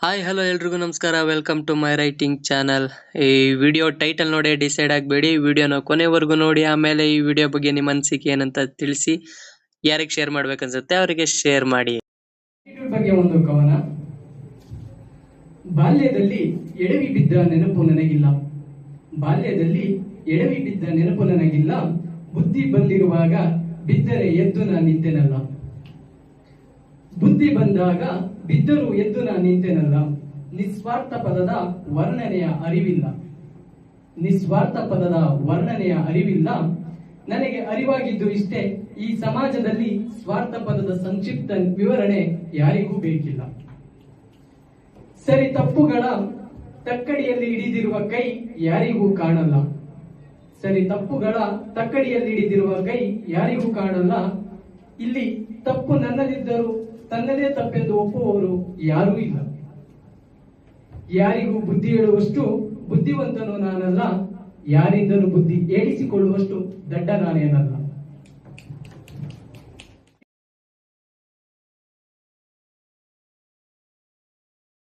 Hi hello ಎಲ್ರಿಗೂ ನಮಸ್ಕಾರ. Welcome to my writing channel. ಈ ವಿಡಿಯೋ ಟೈಟಲ್ ನೋಡಿ ಡಿಸೈಡ್ ಆಗಬೇಡಿ, ವಿಡಿಯೋನ ಕೊನೆವರೆಗೂ ನೋಡಿ. ಆಮೇಲೆ ಈ ವಿಡಿಯೋ ಬಗ್ಗೆ ನಿಮ್ಮ ಅನಿಸಿಕೆ ಏನಂತ ತಿಳಿಸಿ. ಯಾರಿಗೆ ಶೇರ್ ಮಾಡ್ಬೇಕನ್ಸುತ್ತೆ ಅವರಿಗೆ ಶೇರ್ ಮಾಡಿ. ಬಗ್ಗೆ ಒಂದು ಕವನ. ಬಾಲ್ಯದಲ್ಲಿ ಎಡವಿ ಬಿದ್ದ ನೆನಪು ನನಗಿಲ್ಲ, ಬಾಲ್ಯದಲ್ಲಿ ಎಡವಿ ಬಿದ್ದ ನೆನಪು ನನಗಿಲ್ಲ. ಬುದ್ಧಿ ಬಂದಿರುವಾಗ ಬಿದ್ದರೆ ಎದ್ದು ನಾ ನಿಂತೆನಲ್ಲ, ಬುದ್ಧಿ ಬಂದಾಗ ಬಿದ್ದರೂ ಎದ್ದು ನಾ ನಿಂತೆನಲ್ಲ. ನಿಸ್ವಾರ್ಥ ಪದದ ವರ್ಣನೆಯ ಅರಿವಿಲ್ಲ, ನಿಸ್ವಾರ್ಥ ಪದದ ವರ್ಣನೆಯ ಅರಿವಿಲ್ಲ. ನನಗೆ ಅರಿವಾಗಿದ್ದು ಇಷ್ಟೇ, ಈ ಸಮಾಜದಲ್ಲಿ ಸ್ವಾರ್ಥ ಪದದ ಸಂಕ್ಷಿಪ್ತ ವಿವರಣೆ ಯಾರಿಗೂ ಬೇಕಿಲ್ಲ. ಸರಿ ತಪ್ಪುಗಳ ತಕ್ಕಡಿಯಲ್ಲಿ ಹಿಡಿದಿರುವ ಕೈ ಯಾರಿಗೂ ಕಾಣಲ್ಲ, ಸರಿ ತಪ್ಪುಗಳ ತಕ್ಕಡಿಯಲ್ಲಿ ಹಿಡಿದಿರುವ ಕೈ ಯಾರಿಗೂ ಕಾಣಲ್ಲ. ಇಲ್ಲಿ ತಪ್ಪು ನನ್ನದಿದ್ದರೂ ತನ್ನದೇ ತಪ್ಪೆಂದು ಒಪ್ಪುವವರು ಯಾರೂ ಇಲ್ಲ. ಯಾರಿಗೂ ಬುದ್ಧಿ ಹೇಳುವಷ್ಟು ಬುದ್ಧಿವಂತನು ನಾನಲ್ಲ, ಯಾರಿಂದಲೂ ಬುದ್ಧಿ ಏಳಿಸಿಕೊಳ್ಳುವಷ್ಟು ದಡ್ಡ ನಾನೇನಲ್ಲ.